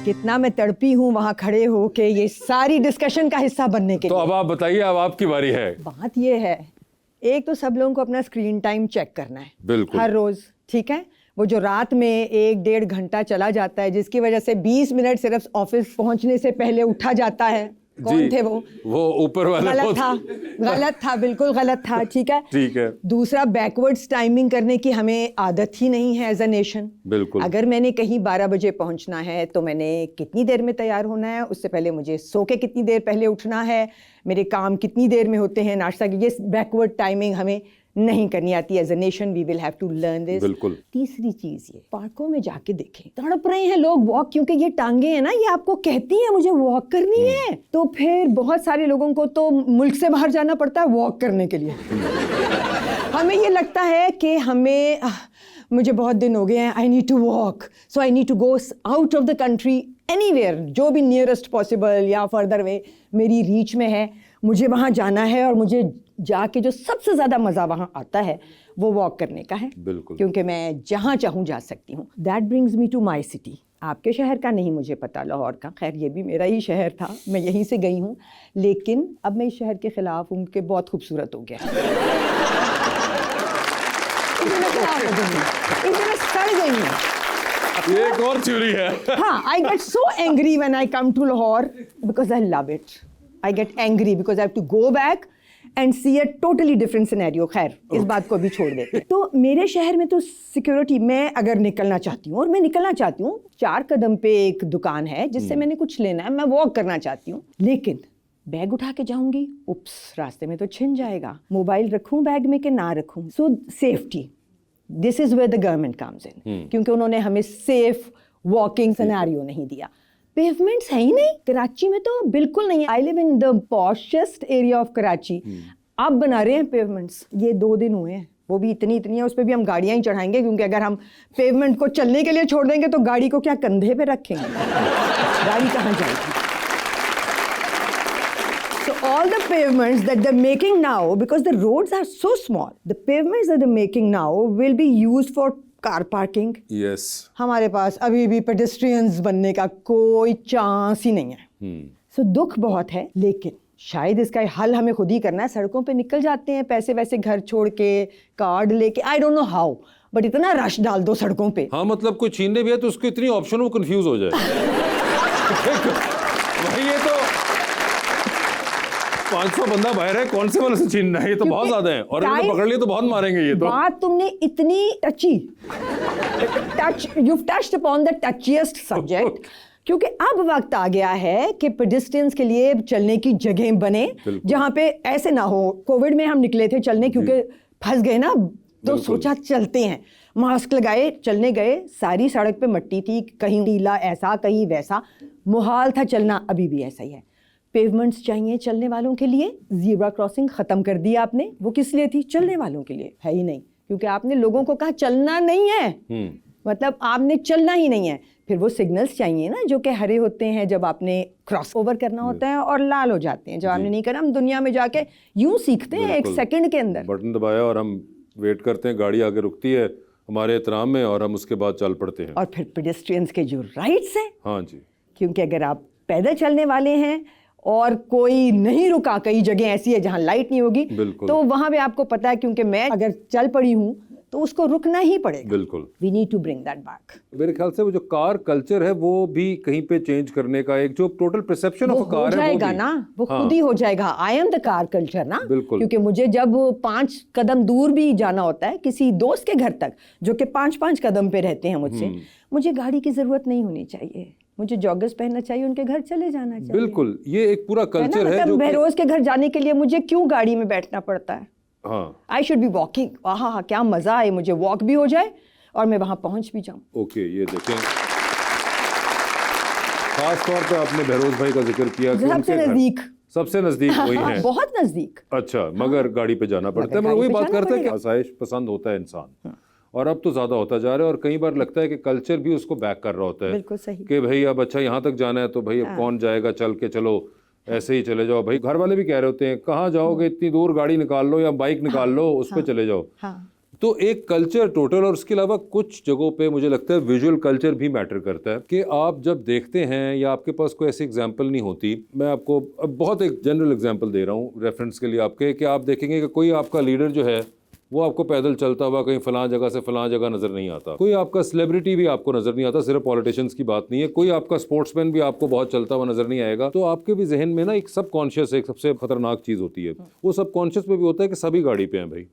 कितना मैं तड़पी हूँ वहाँ खड़े हो के ये सारी डिस्कशन का हिस्सा बनने के तो लिए। अब आप बताइए, अब आपकी बारी है। बात ये है, एक तो सब लोगों को अपना स्क्रीन टाइम चेक करना है बिल्कुल। हर रोज, ठीक है। वो जो रात में 1-1.5 घंटा चला जाता है, जिसकी वजह से 20 मिनट सिर्फ ऑफिस पहुंचने से पहले उठा जाता है। कौन थे वो ऊपर वाले गलत था, बिल्कुल गलत था, ठीक है। ठीक है। दूसरा, बैकवर्ड्स टाइमिंग करने की हमें आदत ही नहीं है एज अ नेशन। बिल्कुल। अगर मैंने कहीं 12 बजे पहुंचना है तो मैंने कितनी देर में तैयार होना है, उससे पहले मुझे सो के कितनी देर पहले उठना है, मेरे काम कितनी देर में होते हैं, नाश्ता की, ये बैकवर्ड टाइमिंग हमें नहीं करनी आती। As a nation we will have to learn this. बिल्कुल। तीसरी चीज, ये पार्कों में जाके देखें, तड़प रहे हैं लोग वॉक, क्योंकि ये टांगे हैं ना, ये आपको कहती हैं मुझे वॉक करनी है। तो फिर बहुत सारे लोगों को तो मुल्क से बाहर जाना पड़ता है वॉक करने के लिए। हमें ये लगता है कि मुझे बहुत दिन हो गए हैं, I need to walk, so I need to go out of the country, anywhere, जो भी नियरेस्ट पॉसिबल या फर्दर वे मेरी रीच में है, मुझे वहाँ जाना है। और मुझे जाके जो सबसे ज़्यादा मज़ा वहाँ आता है वो वॉक करने का है। बिल्कुल। क्योंकि मैं जहाँ चाहूँ जा सकती हूँ। That brings me to my city. आपके शहर का नहीं मुझे पता, लाहौर का, खैर ये भी मेरा ही शहर था, मैं यहीं से गई हूँ, लेकिन अब मैं इस शहर के ख़िलाफ़ हूँ कि बहुत खूबसूरत हो गया। इसमें सड़ गई हूँ। ये एक और चोरी है। हाँ, I get so angry when I come to Lahore because I love it. I get angry because I have to go back and see a totally different scenario. खैर, इस बात को भी छोड़ देते हैं। तो मेरे शहर में तो सिक्योरिटी, मैं अगर निकलना चाहती हूँ, और मैं निकलना चाहती हूँ, 4 कदम पे एक दुकान है जिससे मैंने कुछ लेना है, मैं वॉक करना चाहती हूँ, लेकिन बैग उठा के जाऊंगी, उप्स, रास्ते में तो छिन जाएगा, मोबाइल रखूं बैग में कि ना रखूं। So safety, this is where the government comes in, क्योंकि उन्होंने हमें सेफ वॉकिंग सिनेरियो नहीं दिया। पेवमेंट्स है ही नहीं कराची में, तो बिल्कुल नहीं। I live in the poshest area of Karachi. अब बना रहे हैं पेवमेंट्स, ये 2 दिन हुए हैं, वो भी इतनी है, उस पर भी हम गाड़ियां ही चढ़ाएंगे, क्योंकि अगर हम पेवमेंट को चलने के लिए छोड़ देंगे तो गाड़ी को क्या कंधे पे रखेंगे, गाड़ी कहाँ जाएगी। So all the pavements that they're making now, because the roads are so small, the pavements that they're making now will be used for car parking. Yes. हमारे पास अभी भी पेडेस्ट्रियंस बनने का कोई चांस ही नहीं है। सो दुख बहुत है, लेकिन शायद इसका हल हमें खुद ही करना है। सड़कों पे निकल जाते हैं पैसे वैसे घर छोड़ के, कार्ड लेके, I don't know how, but इतना रश डाल दो सड़कों पे। हाँ, मतलब कोई छीनने भी है तो उसको इतनी ऑप्शन, वो कंफ्यूज हो जाए। वही, ये तो 500 बंदा बाहर है, कौन से वाले से छीनना है, ये तो बहुत ज्यादा है, और इन्होंने पकड़ लिए तो बहुत मारेंगे ये तो। बात तुमने इतनी you've touched upon the touchiest subject, क्योंकि अब वक्त आ गया है कि पेडेस्ट्रियंस के लिए चलने की जगह बने, जहां पे ऐसे ना हो। कोविड में हम निकले थे चलने, क्योंकि फंस गए ना, तो सोचा चलते हैं, मास्क लगाए, चलने गए, सारी सड़क पे मट्टी थी, कहीं नीला ऐसा, कहीं वैसा, मुहाल था चलना। अभी भी ऐसा ही है। पेवमेंट्स चाहिए चलने वालों के लिए। ज़ीब्रा क्रॉसिंग ख़त्म कर दी आपने, वो किस लिए थी? चलने वालों के लिए, है ही नहीं, क्योंकि आपने लोगों को कहा चलना नहीं है, मतलब आपने चलना ही नहीं है। फिर वो सिग्नल्स चाहिए ना, जो कि हरे होते हैं जब आपने क्रॉस ओवर करना होता है, और लाल हो जाते हैं जब आपने नहीं करना। हम दुनिया में जाके यूं सीखते हैं 1 सेकंड के अंदर। बटन दबाया और हम वेट करते हैं, गाड़ी आगे रुकती है हमारे एहतराम में, और हम उसके बाद चल पड़ते हैं। और फिर पेडेस्ट्रियंस के जो राइट्स हैं, हाँ जी, क्योंकि अगर आप पैदल चलने वाले हैं और कोई नहीं रुका, कई जगह ऐसी है जहां लाइट नहीं होगी, तो वहां पे आपको पता है, क्योंकि मैं अगर चल पड़ी हूं तो उसको रुकना ही पड़ेगा। बिल्कुल। We need to bring that back. मेरे ख्याल से वो जो कार कल्चर है, वो भी कहीं पे चेंज करने का, एक जो total perception of a car है, वो भी ना, वो खुद ही हो जाएगा। I am the car culture ना, क्योंकि मुझे जब 5 कदम दूर भी जाना होता है किसी दोस्त के घर तक, जो कि 5-5 कदम पे रहते हैं मुझसे, मुझे गाड़ी की जरूरत नहीं होनी चाहिए, मुझे जॉगर्स पहनना चाहिए, उनके घर चले जाना चाहिए। बिल्कुल, ये एक पूरा कल्चर है। मतलब बहरोज के घर जाने के लिए मुझे क्यों गाड़ी में बैठना पड़ता है? हाँ, आई शुड बी वॉकिंग। हाँ, क्या मजा आए, मुझे वॉक भी हो जाए और मैं वहां पहुंच भी जाऊं। ओके, ये देखें, खास तौर पे आपने बहरोज भाई का जिक्र किया, सबसे नजदीक वही है, बहुत नजदीक। अच्छा, मगर गाड़ी पे जाना पड़ता है। मगर वही बात करते हैं कि आसाइश पसंद होता है इंसान, और अब तो ज्यादा होता जा रहा है, और कई बार लगता है कि कल्चर भी उसको बैक कर रहा होता है। बिल्कुल सही कि भाई अब अच्छा यहाँ तक जाना है तो भाई अब कौन जाएगा, चल के चलो, ऐसे ही चले जाओ। भाई घर वाले भी कह रहे होते हैं, कहाँ जाओगे, इतनी दूर गाड़ी निकाल लो या बाइक निकाल लो, उस पर चले जाओ। तो एक कल्चर टोटल, और उसके अलावा कुछ जगहों पे मुझे लगता है विजुअल कल्चर भी मैटर करता है कि आप जब देखते हैं या आपके पास कोई ऐसी एग्जांपल नहीं होती। मैं आपको अब बहुत एक जनरल एग्जांपल दे रहा हूँ रेफरेंस के लिए आपके, कि आप देखेंगे कि कोई आपका लीडर जो है वो आपको पैदल चलता हुआ कहीं फलां जगह से फलां जगह नजर नहीं आता। कोई आपका सेलिब्रिटी भी आपको नजर नहीं आता, सिर्फ पॉलिटिशियंस की बात नहीं है, कोई आपका स्पोर्ट्समैन भी आपको बहुत चलता हुआ नजर नहीं आएगा। तो आपके भी जहन में ना एक सबकॉन्शियस, एक सबसे खतरनाक चीज होती है, वो सबकॉन्शियस में भी होता है कि सभी गाड़ी पे हैं भाई,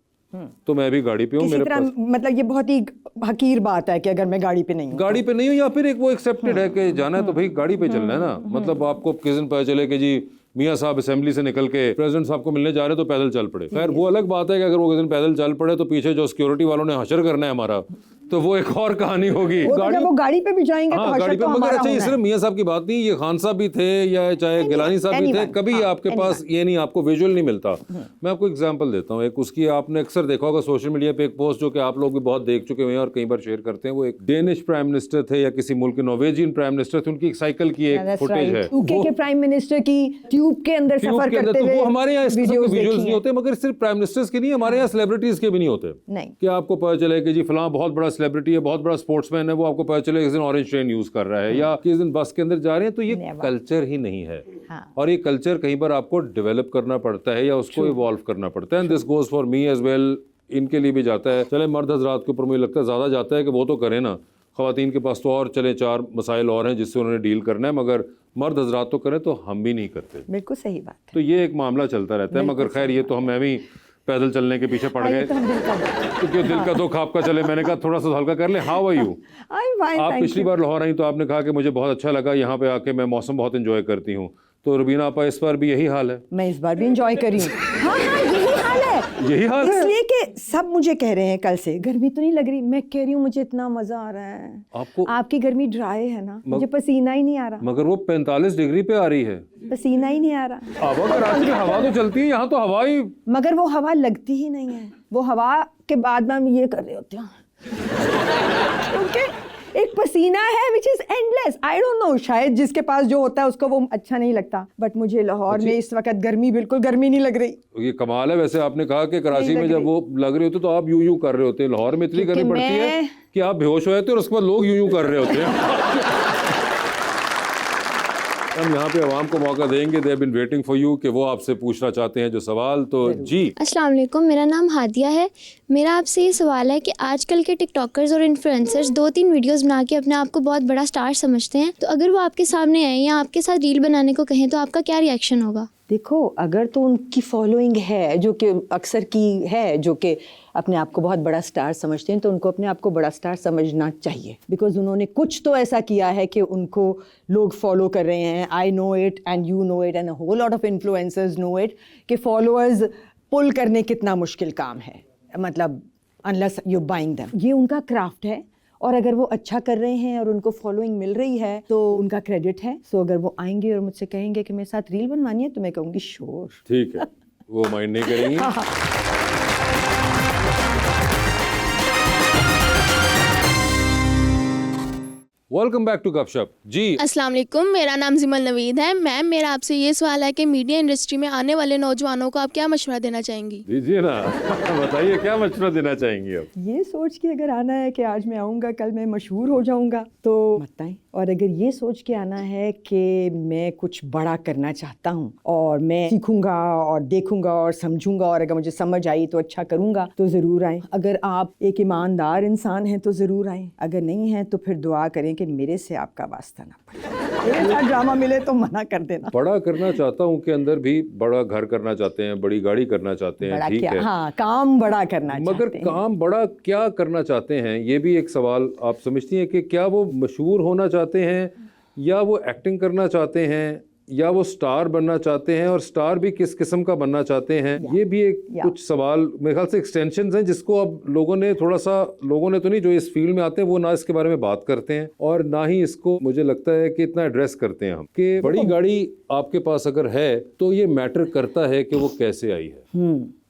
तो मैं भी गाड़ी पे हूँ। मेरे पास मतलब ये बहुत ही हकीर बात है कि अगर मैं गाड़ी पे नहीं हूँ, गाड़ी पे नहीं हूँ, या फिर एक वो एक्सेप्टेड है कि जाना है तो भाई गाड़ी पे चलना है ना। मतलब आपको किस दिन पता चले कि जी मियाँ साहब असेंबली से निकल के प्रेसिडेंट साहब को मिलने जा रहे तो पैदल चल पड़े। खैर वो अलग बात है कि अगर वो किसी दिन पैदल चल पड़े तो पीछे जो सिक्योरिटी वालों ने हशर करना है हमारा, तो वो एक और कहानी होगी। जब वो गाड़ी पे भी जाएंगे तो हशर गाड़ी पे। तो मगर हमारा अच्छा, ये होना है। सिर्फ मियाँ साहब की बात नहीं, ये खान साहब भी थे या चाहे गिलानी साहब भी थे, कभी आपके पास ये नहीं, आपको विजुअल नहीं मिलता। मैं आपको एग्जांपल देता हूँ एक, उसकी आपने अक्सर देखा होगा सोशल मीडिया पे एक पोस्ट जो कि आप लोग भी बहुत देख चुके हुए हैं और कई बार शेयर करते हैं। वो एक डेनिश प्राइम मिनिस्टर थे या किसी मुल्क के नॉर्वेजियन प्राइम मिनिस्टर थे, उनकी एक साइकिल की एक फुटेज है यूके के प्राइम मिनिस्टर की ट्यूब के अंदर सफर करते हुए। वो हमारे यहाँ इस किस्म के वीडियोस विजुअल्स देखी नहीं हैं। होते, मगर सिर्फ प्राइम मिनिस्टर्स के नहीं, हमारे यहाँ सेलिब्रिटीज के भी नहीं होते। नहीं। कि आपको पता चले कि जी फलां बहुत बड़ा सेलिब्रिटी है, बहुत बड़ा स्पोर्ट्समैन है, वो आपको पता चले किस दिन ऑरेंज ट्रेन यूज कर रहा है या किस दिन बस के अंदर जा रहे हैं, तो ये कल्चर ही नहीं है। और ये कल्चर कहीं पर आपको डेवलप करना पड़ता है या उसको इवॉल्व करना पड़ता है। And this goes for me as well, इनके लिए भी जाता है। चले मर्द हजरात के ऊपर मुझे लगता है ज़्यादा जाता है कि वो तो करें ना, ख़वातीन के पास तो और चले 4 मसाइल और हैं जिससे उन्होंने डील करना है, मगर मर्द हजरात तो करें तो हम भी नहीं करते। बिल्कुल सही बात है। तो ये एक मामला चलता रहता है। मगर खैर ये तो मैं भी पैदल चलने के पीछे पड़ गए, क्योंकि दिल का दुख आपका चले, मैंने कहा थोड़ा सा हल्का कर ले। How are you? आप पिछली बार लाहौर आई तो आपने कहा कि मुझे बहुत अच्छा लगा यहाँ पे आके, मैं मौसम बहुत एंजॉय करती हूँ। तो रुबीना आपा इस बार भी यही हाल है? मैं इस बार भी एंजॉय करी हूँ। हाँ यही हाल है। यही हाल है, इसलिए कि सब मुझे कह रहे हैं कल से गर्मी तो नहीं लग रही, मैं कह रही हूँ मुझे इतना मजा आ रहा है। आपको आपकी गर्मी ड्राई है ना, मुझे पसीना ही नहीं आ रहा। मगर वो 45 डिग्री पे आ रही है, पसीना ही नहीं आ रहा। अब कराची में हवा तो चलती है, यहाँ तो हवा ही, मगर वो हवा लगती ही नहीं है। वो हवा के बाद में हम ये कर रहे होते हैं क्योंकि एक पसीना है which is endless. I don't know, शायद जिसके पास जो होता है उसको वो अच्छा नहीं लगता, बट मुझे लाहौर में इस वक्त गर्मी, बिल्कुल गर्मी नहीं लग रही। ये कमाल है। वैसे आपने कहा कि कराची में जब वो लग रही होती तो आप यूं कर रहे होते हैं, लाहौर में इतनी गर्मी पड़ती है कि आप बेहोश हो जाते हैं और उसके बाद लोग यूं कर रहे होते हैं। हम यहाँ पे आवाम को मौका देंगे, they have been waiting for you, कि वो आपसे पूछना चाहते हैं जो सवाल। तो जी अस्सलाम वालेकुम, मेरा नाम हादिया है। मेरा आपसे ये सवाल है कि आजकल के टिकटॉकर्स और इन्फ्लुएंसर्स 2-3 वीडियोस बना के अपने आप को बहुत बड़ा स्टार समझते हैं, तो अगर वो आपके सामने आए या आपके साथ रील बनाने को कहें तो आपका क्या रिएक्शन होगा? देखो, अगर तो उनकी फॉलोइंग है जो कि अक्सर की है, जो कि अपने आप को बहुत बड़ा स्टार समझते हैं, तो उनको अपने आप को बड़ा स्टार समझना चाहिए, बिकॉज उन्होंने कुछ तो ऐसा किया है कि उनको लोग फॉलो कर रहे हैं। I know it and you know it and a whole lot of influencers know it कि फॉलोअर्स पुल करने कितना मुश्किल काम है, मतलब अनलेस यू बाइंग देम। ये उनका क्राफ्ट है, और अगर वो अच्छा कर रहे हैं और उनको फॉलोइंग मिल रही है तो उनका क्रेडिट है। सो अगर वो आएंगे और मुझसे कहेंगे कि मेरे साथ रील बनवानी है, तो मैं कहूँगी श्योर, ठीक है, वो माइंड नहीं करेंगी। वेलकम बैक टू गपशप। जी अस्सलाम वालेकुम, मेरा नाम जिमल नवीद है। मैम, मेरा आपसे ये सवाल है कि मीडिया इंडस्ट्री में आने वाले नौजवानों को आप क्या मशवरा देना चाहेंगी? दीजिए ना, बताइए क्या मशवरा देना चाहेंगी आप? ये सोच के अगर आना है कि आज मैं आऊँगा कल मैं मशहूर हो जाऊँगा, तो मत आएं। और अगर ये सोच के आना है कि मैं कुछ बड़ा करना चाहता हूँ और मैं सीखूंगा और देखूंगा और समझूंगा, और अगर मुझे समझ आई तो अच्छा करूंगा, तो ज़रूर आएँ। अगर आप एक ईमानदार इंसान हैं तो ज़रूर आएँ, अगर नहीं हैं तो फिर दुआ करें कि मेरे से आपका वास्ता ना पड़े। ऐसा ड्रामा मिले तो मना कर देना। बड़ा करना चाहता हूँ के अंदर भी बड़ा घर करना चाहते हैं, बड़ी गाड़ी करना चाहते हैं, बड़ा ठीक क्या? है, हाँ, काम बड़ा करना मगर चाहते हैं। काम बड़ा क्या करना चाहते हैं, ये भी एक सवाल। आप समझती हैं कि क्या वो मशहूर होना चाहते हैं, या वो एक्टिंग करना चाहते हैं, या वो स्टार बनना चाहते हैं, और स्टार भी किस किस्म का बनना चाहते हैं? ये भी एक कुछ सवाल मेरे ख्याल से एक्सटेंशंस हैं जिसको अब लोगों ने थोड़ा सा, लोगों ने तो नहीं, जो इस फील्ड में आते हैं वो ना इसके बारे में बात करते हैं और ना ही इसको मुझे लगता है कि इतना एड्रेस करते हैं हम, कि बड़ी गाड़ी आपके पास अगर है तो ये मैटर करता है कि वो कैसे आई है।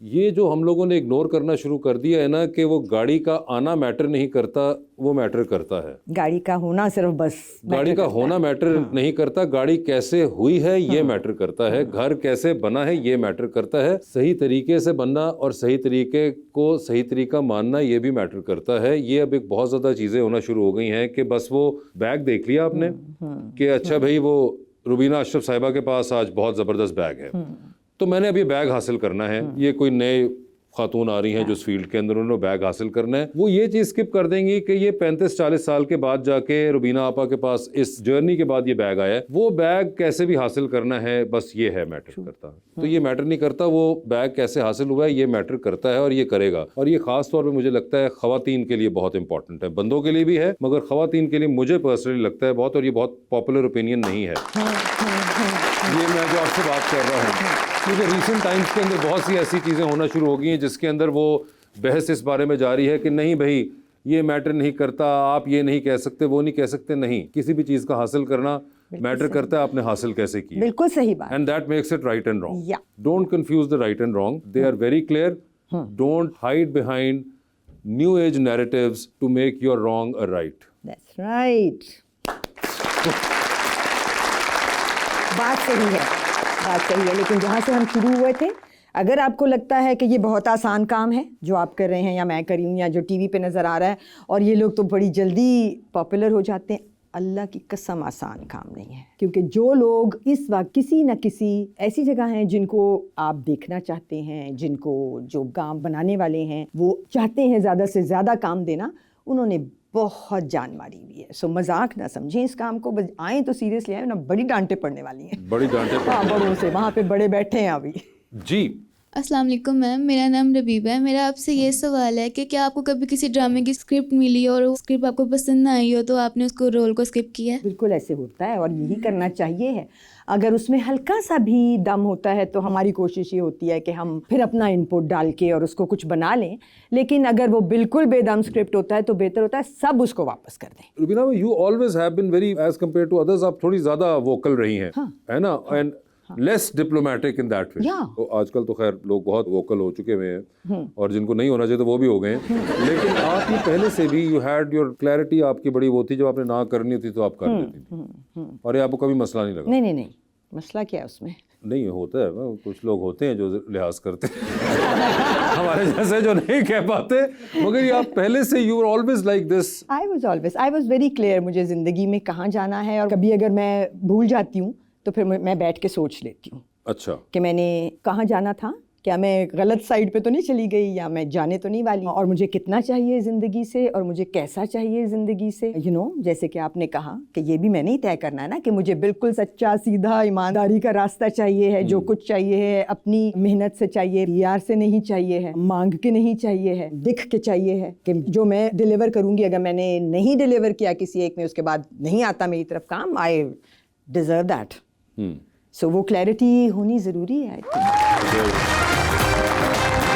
ये जो हम लोगों ने इग्नोर करना शुरू कर दिया है ना कि वो गाड़ी का आना मैटर नहीं करता, वो मैटर करता है। गाड़ी का होना सिर्फ बस गाड़ी का होना मैटर नहीं करता, गाड़ी कैसे हुई है ये मैटर करता है, घर कैसे बना है ये मैटर करता है, सही तरीके से बनना और सही तरीके को सही तरीका मानना ये भी मैटर करता है। ये अब एक बहुत ज़्यादा चीज़ें होना शुरू हो गई हैं कि बस वो बैग देख लिया आपने कि अच्छा भाई वो रुबीना अशरफ साहिबा के पास आज बहुत ज़बरदस्त बैग है, तो मैंने अभी बैग हासिल करना है। ये कोई नए खातून आ रही हैं जो इस फील्ड के अंदर, उन्होंने बैग हासिल करना है, वो ये चीज़ स्किप कर देंगी कि ये 35-40 साल के बाद जाके रुबीना आपा के पास इस जर्नी के बाद ये बैग आया है, वो बैग कैसे भी हासिल करना है, बस ये है मैटर करता। तो ये मैटर नहीं करता वो बैग कैसे हासिल हुआ है, ये मैटर करता है और ये करेगा। और ये खास तौर पर मुझे लगता है ख़वातीन के लिए बहुत इंपॉर्टेंट है, बंदों के लिए भी है मगर ख़वातीन के लिए मुझे पर्सनली लगता है बहुत, और ये बहुत पॉपुलर ओपिनियन नहीं है ये मैं जो आपसे बात कर रहा हूँ, क्योंकि रिसेंट टाइम्स के अंदर बहुत सी ऐसी चीज़ें होना शुरू हो गई हैं जिसके अंदर वो बहस इस बारे में जारी है कि नहीं भाई ये मैटर नहीं करता, आप ये नहीं कह सकते, वो नहीं कह सकते। नहीं, किसी भी चीज़ का हासिल करना मैटर करता है, आपने हासिल कैसे किया। बिल्कुल सही बात। And that makes it right and wrong. Yeah. Don't confuse the right and wrong, they are very clear. Don't hide behind new age narratives to make your wrong a right. That's right. बात सही है, बात सही है। लेकिन जहाँ से हम शुरू हुए थे, अगर आपको लगता है कि ये बहुत आसान काम है जो आप कर रहे हैं या मैं कर रही हूँ या जो टीवी पे नज़र आ रहा है और ये लोग तो बड़ी जल्दी पॉपुलर हो जाते हैं, अल्लाह की कसम आसान काम नहीं है। क्योंकि जो लोग इस वक्त किसी न किसी ऐसी जगह हैं जिनको आप देखना चाहते हैं, जिनको जो काम बनाने वाले हैं वो चाहते हैं ज़्यादा से ज़्यादा काम देना, उन्होंने बहुत जान मारी हुई है। सो मजाक ना समझें इस काम को, बस आए तो सीरियसली आए, ना बड़ी डांटें पड़ने वाली हैं, बड़ी डांटें हाँ बड़ों से। वहाँ पे बड़े बैठे हैं अभी। जी। अस्सलाम वालेकुम मैम, मेरा नाम रबीबा है। मेरा आपसे ये सवाल है कि क्या आपको कभी किसी ड्रामे की स्क्रिप्ट मिली और वो स्क्रिप्ट आपको पसंद ना आई हो तो आपने उसको रोल को स्किप किया है? बिल्कुल ऐसे होता है और यही करना चाहिए है। अगर उसमें हल्का सा भी दम होता है तो हमारी कोशिश ये होती है कि हम फिर अपना इनपुट डाल के और उसको कुछ बना लें। लेकिन अगर वो बिल्कुल बेदम स्क्रिप्ट होता है तो बेहतर होता है सब उसको वापस कर दें। Rubina, you always have been very as compare to others, आप थोड़ी ज्यादा वोकल रही हैं, है ना, and less diplomatic in that way. तो आजकल तो खैर लोग बहुत वोकल हो चुके हुए हैं और जिनको नहीं होना चाहिए तो वो भी हो गए हैं। लेकिन आप ये पहले से भी यू हैड योर क्लैरिटी, आपकी बड़ी वो थी, जब आपने ना करनी होती तो आप कर देती थी और ये आपको कभी मसला नहीं लगा? नहीं, मसला क्या है उसमें? नहीं होता है, कुछ लोग होते हैं जो लिहाज करते हैं हमारे जैसे जो नहीं कह पाते, मगर ये आप पहले से you were always like this. I was very clear मुझे ज़िंदगी में कहाँ जाना है, और कभी अगर मैं भूल जाती हूँ तो फिर मैं बैठ के सोच लेती हूँ अच्छा कि मैंने कहाँ जाना था, क्या मैं गलत साइड पे तो नहीं चली गई या मैं जाने तो नहीं वाली, और मुझे कितना चाहिए ज़िंदगी से और मुझे कैसा चाहिए ज़िंदगी से। यू नो, जैसे कि आपने कहा कि ये भी मैंने ही तय करना है ना कि मुझे बिल्कुल सच्चा सीधा ईमानदारी का रास्ता चाहिए है, जो कुछ चाहिए है अपनी मेहनत से चाहिए, PR से नहीं चाहिए है, मांग के नहीं चाहिए है, दिख के चाहिए है कि जो मैं डिलीवर करूँगी, अगर मैंने नहीं डिलीवर किया किसी एक में, उसके बाद नहीं आता मेरी तरफ काम, आई डिज़र्व दैट। सो वो क्लैरिटी होनी ज़रूरी है आई थिंक।